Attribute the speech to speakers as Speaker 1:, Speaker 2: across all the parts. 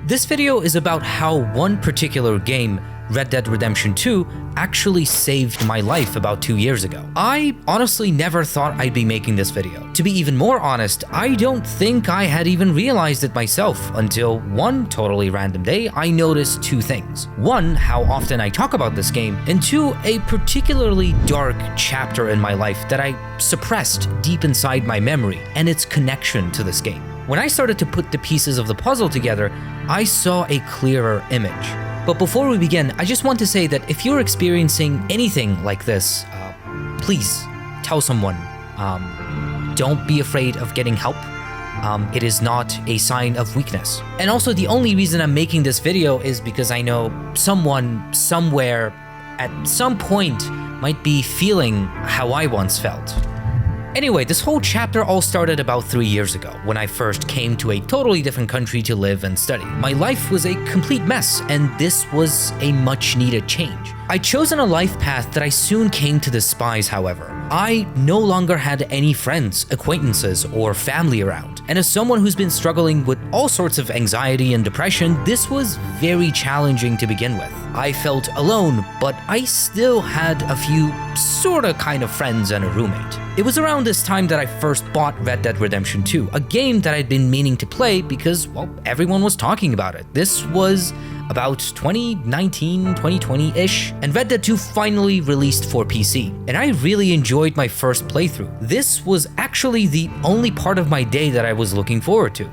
Speaker 1: This video is about how one particular game, Red Dead Redemption 2, actually saved my life about 2 years ago. I honestly never thought I'd be making this video. To be even more honest, I don't think I had even realized it myself until one totally random day I noticed two things. One, how often I talk about this game, and two, a particularly dark chapter in my life that I suppressed deep inside my memory and its connection to this game. When I started to put the pieces of the puzzle together, I saw a clearer image. But before we begin, I just want to say that if you're experiencing anything like this, please tell someone. Don't be afraid of getting help. It is not a sign of weakness. And also, the only reason I'm making this video is because I know someone, somewhere, at some point, might be feeling how I once felt. Anyway, this whole chapter all started about 3 years ago, when I first came to a totally different country to live and study. My life was a complete mess, and this was a much-needed change. I'd chosen a life path that I soon came to despise, however. I no longer had any friends, acquaintances, or family around. And as someone who's been struggling with all sorts of anxiety and depression, this was very challenging to begin with. I felt alone, but I still had a few sorta kind of friends and a roommate. It was around this time that I first bought Red Dead Redemption 2, a game that I'd been meaning to play because, well, everyone was talking about it. This was about 2019, 2020-ish, and Red Dead 2 finally released for PC, and I really enjoyed my first playthrough. This was actually the only part of my day that I was looking forward to.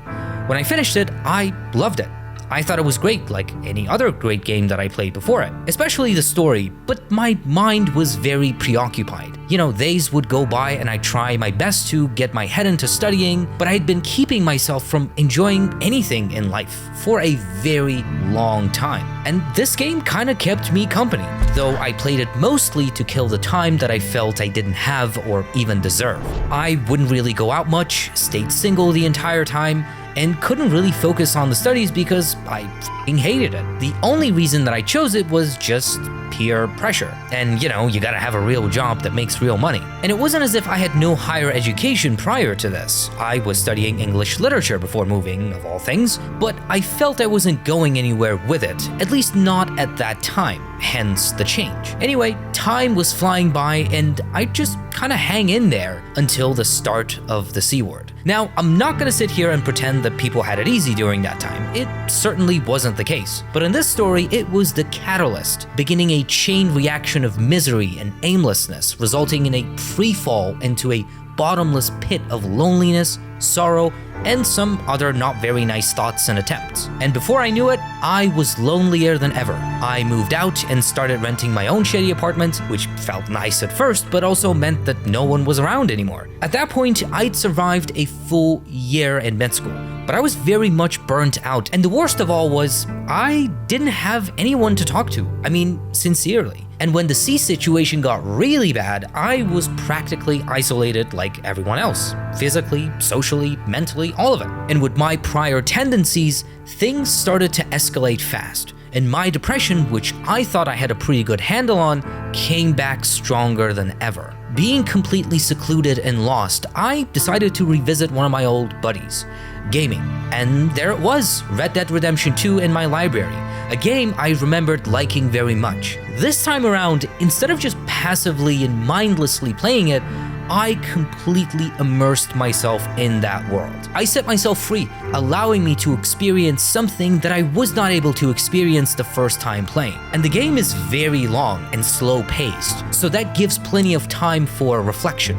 Speaker 1: When I finished it, I loved it. I thought it was great, like any other great game that I played before it, especially the story, but my mind was very preoccupied. You know, days would go by and I'd try my best to get my head into studying, but I'd been keeping myself from enjoying anything in life for a very long time. And this game kinda kept me company, though I played it mostly to kill the time that I felt I didn't have or even deserve. I wouldn't really go out much, stayed single the entire time, and couldn't really focus on the studies because I f***ing hated it. The only reason that I chose it was just peer pressure. And you know, you gotta have a real job that makes real money. And it wasn't as if I had no higher education prior to this. I was studying English literature before moving, of all things, but I felt I wasn't going anywhere with it, at least not at that time, hence the change. Anyway, time was flying by and I just kinda hang in there until the start of the C word. Now, I'm not gonna sit here and pretend that people had it easy during that time. It certainly wasn't the case. But in this story, it was the catalyst, beginning a chain reaction of misery and aimlessness, resulting in a free fall into a bottomless pit of loneliness, sorrow, and some other not very nice thoughts and attempts. And before I knew it, I was lonelier than ever. I moved out and started renting my own shitty apartment, which felt nice at first, but also meant that no one was around anymore. At that point, I'd survived a full year in med school, but I was very much burnt out, and the worst of all was, I didn't have anyone to talk to. I mean, sincerely. And when the C situation got really bad, I was practically isolated like everyone else. Physically, socially, mentally, all of it. And with my prior tendencies, things started to escalate fast. And my depression, which I thought I had a pretty good handle on, came back stronger than ever. Being completely secluded and lost, I decided to revisit one of my old buddies, gaming. And there it was, Red Dead Redemption 2 in my library, a game I remembered liking very much. This time around, instead of just passively and mindlessly playing it, I completely immersed myself in that world. I set myself free, allowing me to experience something that I was not able to experience the first time playing. And the game is very long and slow-paced, so that gives plenty of time for reflection.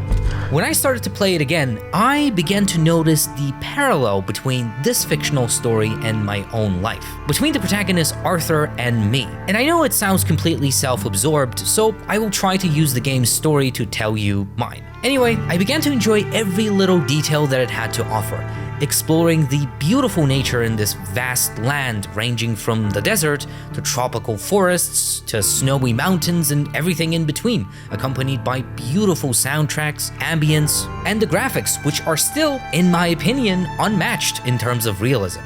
Speaker 1: When I started to play it again, I began to notice the parallel between this fictional story and my own life, between the protagonist Arthur and me. And I know it sounds completely self-absorbed, so I will try to use the game's story to tell you mine. Anyway, I began to enjoy every little detail that it had to offer, exploring the beautiful nature in this vast land ranging from the desert to tropical forests to snowy mountains and everything in between, accompanied by beautiful soundtracks, ambience, and the graphics, which are still, in my opinion, unmatched in terms of realism.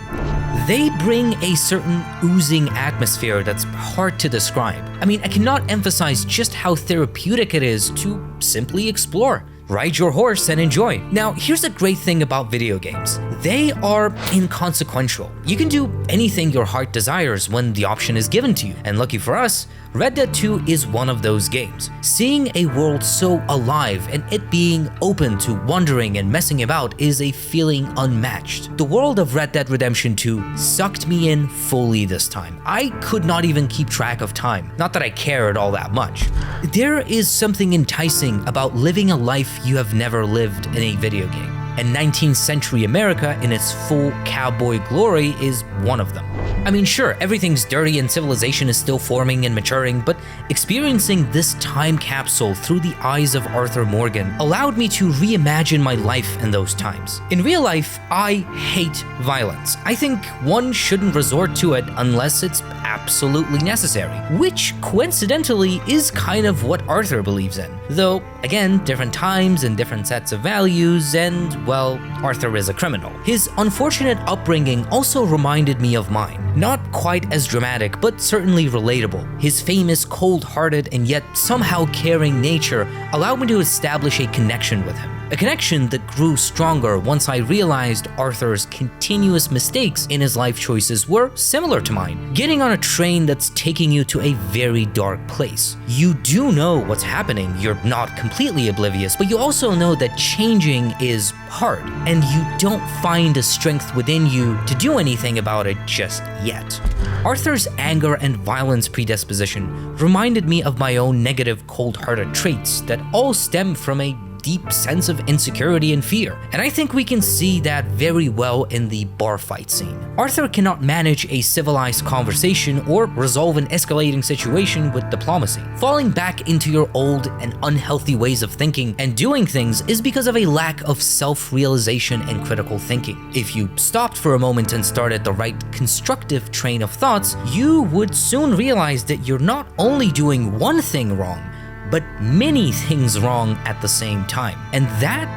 Speaker 1: They bring a certain oozing atmosphere that's hard to describe. I mean, I cannot emphasize just how therapeutic it is to simply explore, ride your horse and enjoy. Now, here's a great thing about video games. They are inconsequential. You can do anything your heart desires when the option is given to you. And lucky for us, Red Dead 2 is one of those games. Seeing a world so alive and it being open to wandering and messing about is a feeling unmatched. The world of Red Dead Redemption 2 sucked me in fully this time. I could not even keep track of time. Not that I cared all that much. There is something enticing about living a life you have never lived in a video game. And 19th century America in its full cowboy glory is one of them. I mean, sure, everything's dirty and civilization is still forming and maturing, but experiencing this time capsule through the eyes of Arthur Morgan allowed me to reimagine my life in those times. In real life, I hate violence. I think one shouldn't resort to it unless it's absolutely necessary, which coincidentally is kind of what Arthur believes in. Though, again, different times and different sets of values, and well, Arthur is a criminal. His unfortunate upbringing also reminded me of mine. Not quite as dramatic, but certainly relatable. His famous cold-hearted and yet somehow caring nature allowed me to establish a connection with him. A connection that grew stronger once I realized Arthur's continuous mistakes in his life choices were similar to mine. Getting on a train that's taking you to a very dark place. You do know what's happening, you're not completely oblivious, but you also know that changing is hard, and you don't find the strength within you to do anything about it just yet. Arthur's anger and violence predisposition reminded me of my own negative cold-hearted traits that all stem from a deep sense of insecurity and fear, and I think we can see that very well in the bar fight scene. Arthur cannot manage a civilized conversation or resolve an escalating situation with diplomacy. Falling back into your old and unhealthy ways of thinking and doing things is because of a lack of self-realization and critical thinking. If you stopped for a moment and started the right constructive train of thoughts, you would soon realize that you're not only doing one thing wrong, but many things wrong at the same time. And that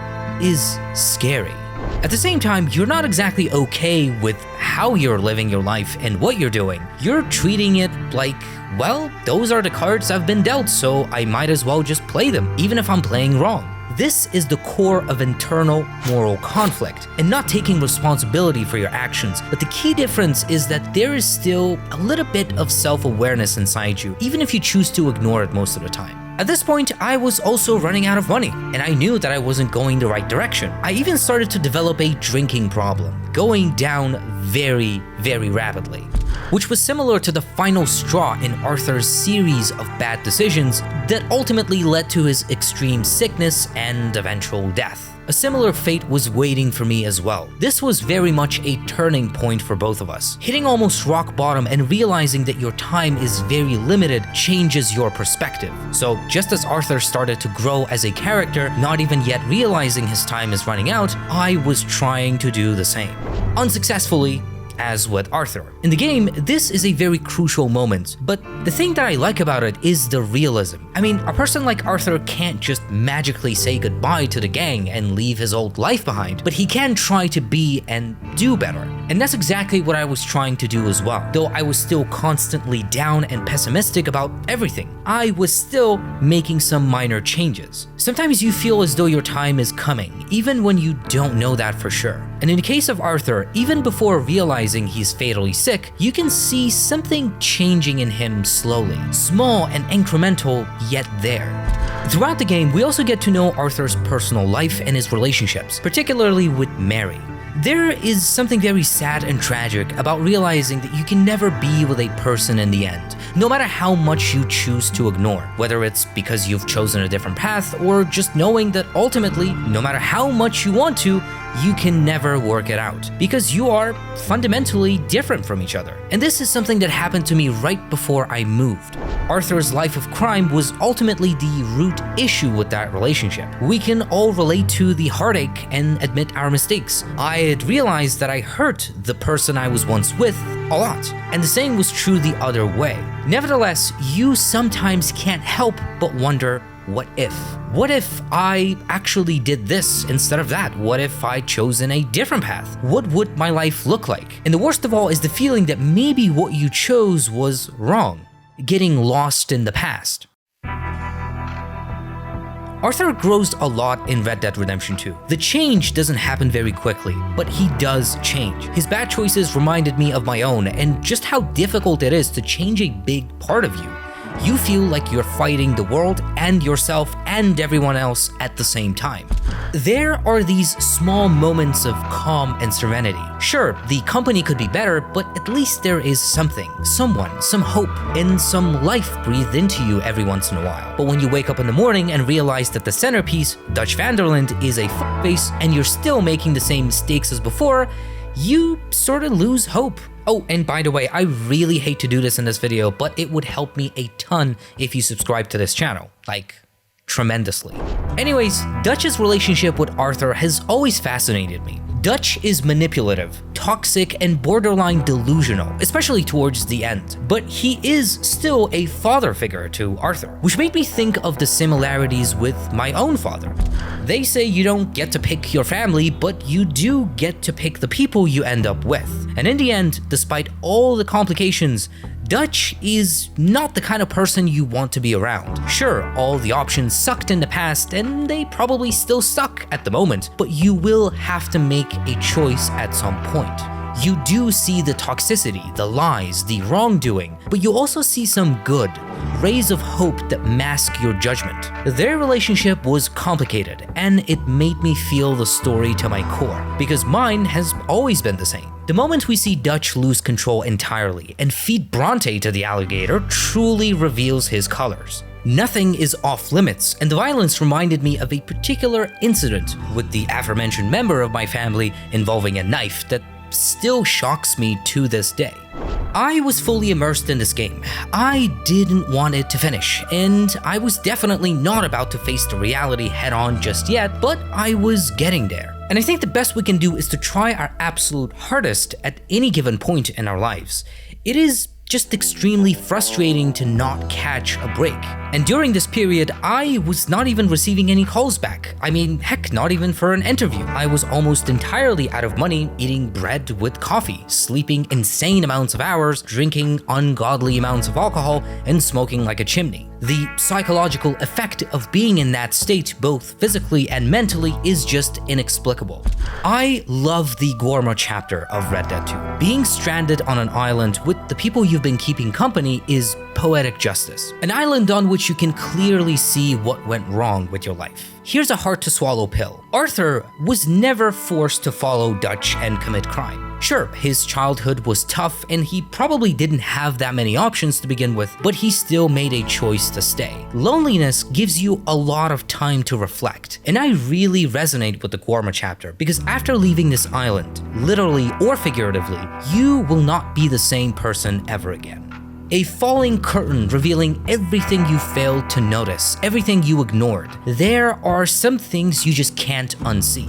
Speaker 1: is scary. At the same time, you're not exactly okay with how you're living your life and what you're doing. You're treating it like, well, those are the cards I've been dealt, so I might as well just play them, even if I'm playing wrong. This is the core of internal moral conflict, and not taking responsibility for your actions. But the key difference is that there is still a little bit of self-awareness inside you, even if you choose to ignore it most of the time. At this point, I was also running out of money, and I knew that I wasn't going the right direction. I even started to develop a drinking problem, going down very, very rapidly, which was similar to the final straw in Arthur's series of bad decisions that ultimately led to his extreme sickness and eventual death. A similar fate was waiting for me as well. This was very much a turning point for both of us. Hitting almost rock bottom and realizing that your time is very limited changes your perspective. So just as Arthur started to grow as a character, not even yet realizing his time is running out, I was trying to do the same. Unsuccessfully, as with Arthur. In the game, this is a very crucial moment, but the thing that I like about it is the realism. I mean, a person like Arthur can't just magically say goodbye to the gang and leave his old life behind, but he can try to be and do better. And that's exactly what I was trying to do as well. Though I was still constantly down and pessimistic about everything, I was still making some minor changes. Sometimes you feel as though your time is coming, even when you don't know that for sure. And in the case of Arthur, even before realizing he's fatally sick, you can see something changing in him slowly. Small and incremental, yet there. Throughout the game, we also get to know Arthur's personal life and his relationships, particularly with Mary. There is something very sad and tragic about realizing that you can never be with a person in the end, no matter how much you choose to ignore, whether it's because you've chosen a different path or just knowing that ultimately, no matter how much you want to, you can never work it out because you are fundamentally different from each other. And this is something that happened to me right before I moved. Arthur's life of crime was ultimately the root issue with that relationship. We can all relate to the heartache and admit our mistakes. I had realized that I hurt the person I was once with a lot, and the same was true the other way. Nevertheless, you sometimes can't help but wonder, what if? What if I actually did this instead of that? What if I chosen a different path? What would my life look like? And the worst of all is the feeling that maybe what you chose was wrong, getting lost in the past. Arthur grows a lot in Red Dead Redemption 2. The change doesn't happen very quickly, but he does change. His bad choices reminded me of my own and just how difficult it is to change a big part of you. You feel like you're fighting the world and yourself and everyone else at the same time. There are these small moments of calm and serenity. Sure, the company could be better, but at least there is something, someone, some hope, and some life breathed into you every once in a while. But when you wake up in the morning and realize that the centerpiece, Dutch van der Linde, is a f***face and you're still making the same mistakes as before, you sort of lose hope. Oh, and by the way, I really hate to do this in this video, but it would help me a ton if you subscribe to this channel, like, tremendously. Anyways, Dutch's relationship with Arthur has always fascinated me. Dutch is manipulative, toxic, and borderline delusional, especially towards the end. But he is still a father figure to Arthur, which made me think of the similarities with my own father. They say you don't get to pick your family, but you do get to pick the people you end up with. And in the end, despite all the complications, Dutch is not the kind of person you want to be around. Sure, all the options sucked in the past, and they probably still suck at the moment, but you will have to make a choice at some point. You do see the toxicity, the lies, the wrongdoing, but you also see some good, rays of hope that mask your judgment. Their relationship was complicated, and it made me feel the story to my core, because mine has always been the same. The moment we see Dutch lose control entirely and feed Bronte to the alligator truly reveals his colors. Nothing is off limits, and the violence reminded me of a particular incident with the aforementioned member of my family involving a knife that still shocks me to this day. I was fully immersed in this game. I didn't want it to finish, and I was definitely not about to face the reality head-on just yet, but I was getting there. And I think the best we can do is to try our absolute hardest at any given point in our lives. It is just extremely frustrating to not catch a break. And during this period, I was not even receiving any calls back. I mean, heck, not even for an interview. I was almost entirely out of money eating bread with coffee, sleeping insane amounts of hours, drinking ungodly amounts of alcohol, and smoking like a chimney. The psychological effect of being in that state, both physically and mentally, is just inexplicable. I love the Gorma chapter of Red Dead 2. Being stranded on an island with the people you've been keeping company is poetic justice. An island on which you can clearly see what went wrong with your life. Here's a hard-to-swallow pill. Arthur was never forced to follow Dutch and commit crime. Sure, his childhood was tough and he probably didn't have that many options to begin with, but he still made a choice to stay. Loneliness gives you a lot of time to reflect, and I really resonate with the Gorma chapter because after leaving this island, literally or figuratively, you will not be the same person ever again. A falling curtain revealing everything you failed to notice, everything you ignored. There are some things you just can't unsee.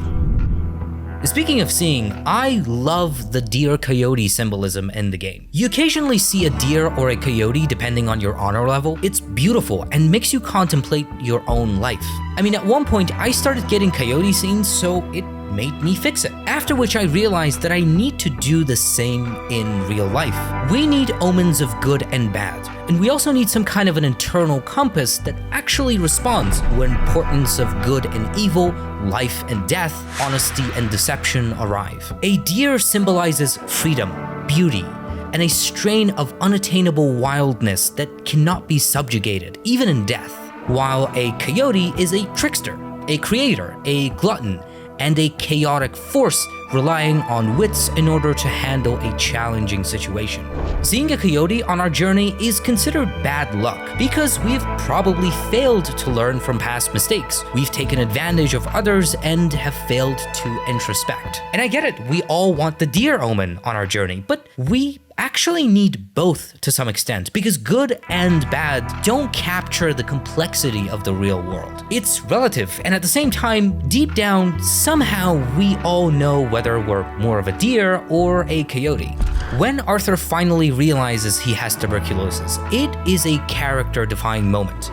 Speaker 1: Speaking of seeing, I love the deer-coyote symbolism in the game. You occasionally see a deer or a coyote depending on your honor level. It's beautiful and makes you contemplate your own life. I mean, at one point I started getting coyote scenes, so it made me fix it. After which I realized that I need to do the same in real life. We need omens of good and bad, and we also need some kind of an internal compass that actually responds when importance of good and evil, life and death, honesty and deception arrive. A deer symbolizes freedom, beauty, and a strain of unattainable wildness that cannot be subjugated, even in death. While a coyote is a trickster, a creator, a glutton, and a chaotic force relying on wits in order to handle a challenging situation. Seeing a coyote on our journey is considered bad luck because we've probably failed to learn from past mistakes. We've taken advantage of others and have failed to introspect. And I get it, we all want the deer omen on our journey, but we actually need both to some extent because good and bad don't capture the complexity of the real world. It's relative, and at the same time, deep down, somehow we all know whether we're more of a deer or a coyote. When Arthur finally realizes he has tuberculosis, it is a character-defining moment.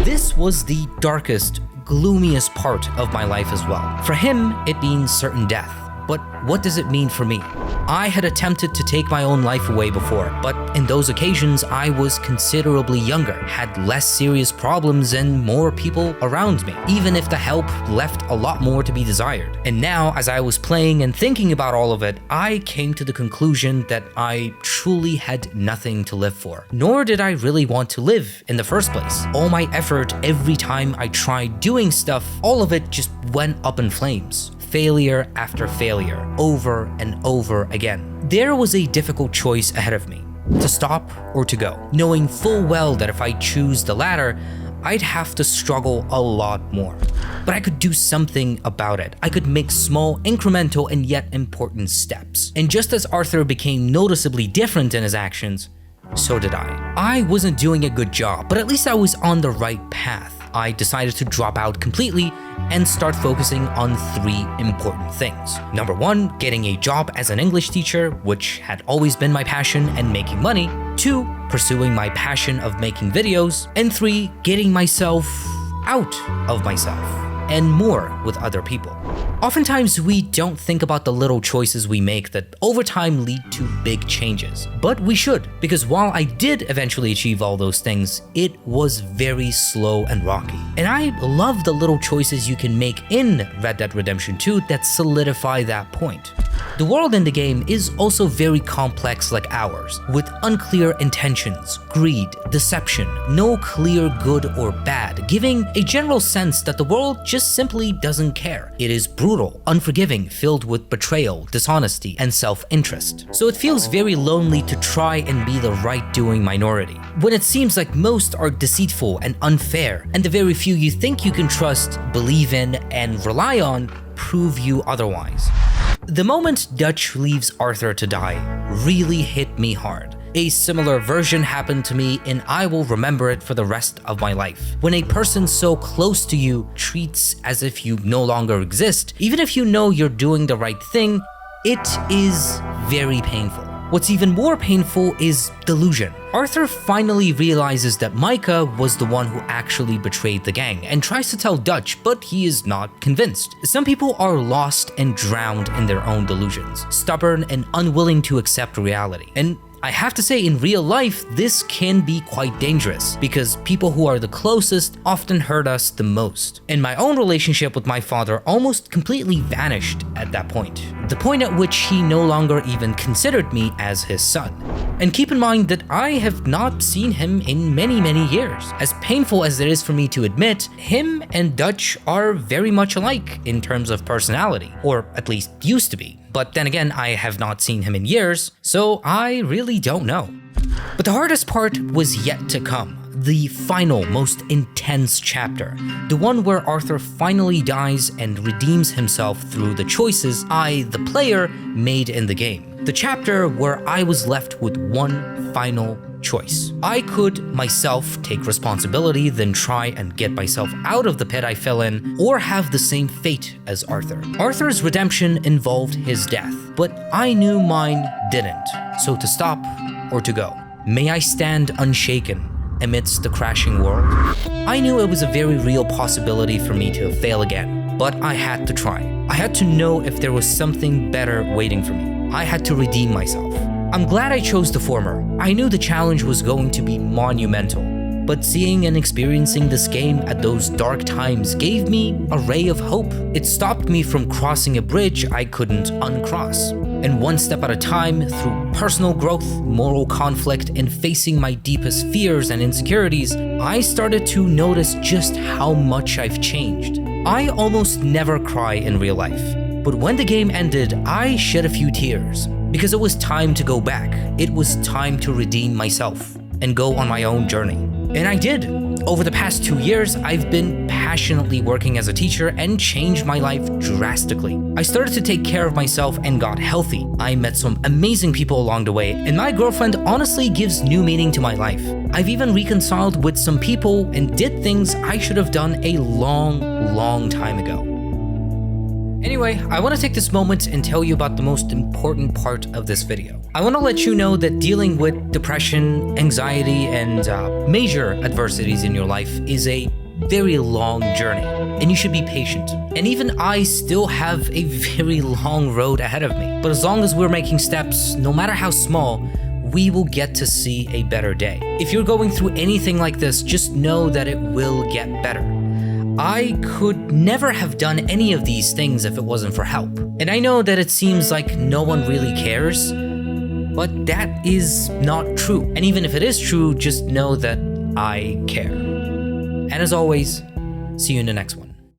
Speaker 1: This was the darkest, gloomiest part of my life as well. For him, it means certain death. But what does it mean for me? I had attempted to take my own life away before, but in those occasions I was considerably younger, had less serious problems and more people around me, even if the help left a lot more to be desired. And now, as I was playing and thinking about all of it, I came to the conclusion that I truly had nothing to live for. Nor did I really want to live in the first place. All my effort, every time I tried doing stuff, all of it just went up in flames. Failure after failure, over and over again. There was a difficult choice ahead of me, to stop or to go, knowing full well that if I choose the latter, I'd have to struggle a lot more. But I could do something about it. I could make small, incremental, and yet important steps. And just as Arthur became noticeably different in his actions, so did I. I wasn't doing a good job, but at least I was on the right path. I decided to drop out completely and start focusing on 3 important things. Number 1, getting a job as an English teacher, which had always been my passion, and making money. 2, pursuing my passion of making videos. And 3, getting myself out of myself and more with other people. Oftentimes, we don't think about the little choices we make that over time lead to big changes. But we should, because while I did eventually achieve all those things, it was very slow and rocky. And I love the little choices you can make in Red Dead Redemption 2 that solidify that point. The world in the game is also very complex like ours, with unclear intentions, greed, deception, no clear good or bad, giving a general sense that the world just simply doesn't care. It is brutal, unforgiving, filled with betrayal, dishonesty, and self-interest. So it feels very lonely to try and be the right-doing minority, when it seems like most are deceitful and unfair, and the very few you think you can trust, believe in, and rely on prove you otherwise. The moment Dutch leaves Arthur to die really hit me hard. A similar version happened to me, and I will remember it for the rest of my life. When a person so close to you treats as if you no longer exist, even if you know you're doing the right thing, it is very painful. What's even more painful is delusion. Arthur finally realizes that Micah was the one who actually betrayed the gang and tries to tell Dutch, but he is not convinced. Some people are lost and drowned in their own delusions, stubborn and unwilling to accept reality. And I have to say, in real life, this can be quite dangerous because people who are the closest often hurt us the most. And my own relationship with my father almost completely vanished at that point, the point at which he no longer even considered me as his son. And keep in mind that I have not seen him in many years. As painful as it is for me to admit, him and Dutch are very much alike in terms of personality, or at least used to be. But then again, I have not seen him in years, so I really don't know. But the hardest part was yet to come. The final, most intense chapter. The one where Arthur finally dies and redeems himself through the choices I, the player, made in the game. The chapter where I was left with one final choice. I could myself take responsibility, then try and get myself out of the pit I fell in, or have the same fate as Arthur. Arthur's redemption involved his death, but I knew mine didn't. So to stop or to go. May I stand unshaken amidst the crashing world? I knew it was a very real possibility for me to fail again, but I had to try. I had to know if there was something better waiting for me. I had to redeem myself. I'm glad I chose the former. I knew the challenge was going to be monumental, but seeing and experiencing this game at those dark times gave me a ray of hope. It stopped me from crossing a bridge I couldn't uncross. And one step at a time, through personal growth, moral conflict, and facing my deepest fears and insecurities, I started to notice just how much I've changed. I almost never cry in real life, but when the game ended, I shed a few tears. Because it was time to go back. It was time to redeem myself and go on my own journey. And I did. Over the past 2 years, I've been passionately working as a teacher and changed my life drastically. I started to take care of myself and got healthy. I met some amazing people along the way, and my girlfriend honestly gives new meaning to my life. I've even reconciled with some people and did things I should have done a long time ago. Anyway, I want to take this moment and tell you about the most important part of this video. I want to let you know that dealing with depression, anxiety, and major adversities in your life is a very long journey, and you should be patient. And even I still have a very long road ahead of me. But as long as we're making steps, no matter how small, we will get to see a better day. If you're going through anything like this, just know that it will get better. I could never have done any of these things if it wasn't for help. And I know that it seems like no one really cares, but that is not true. And even if it is true, just know that I care. And as always, see you in the next one.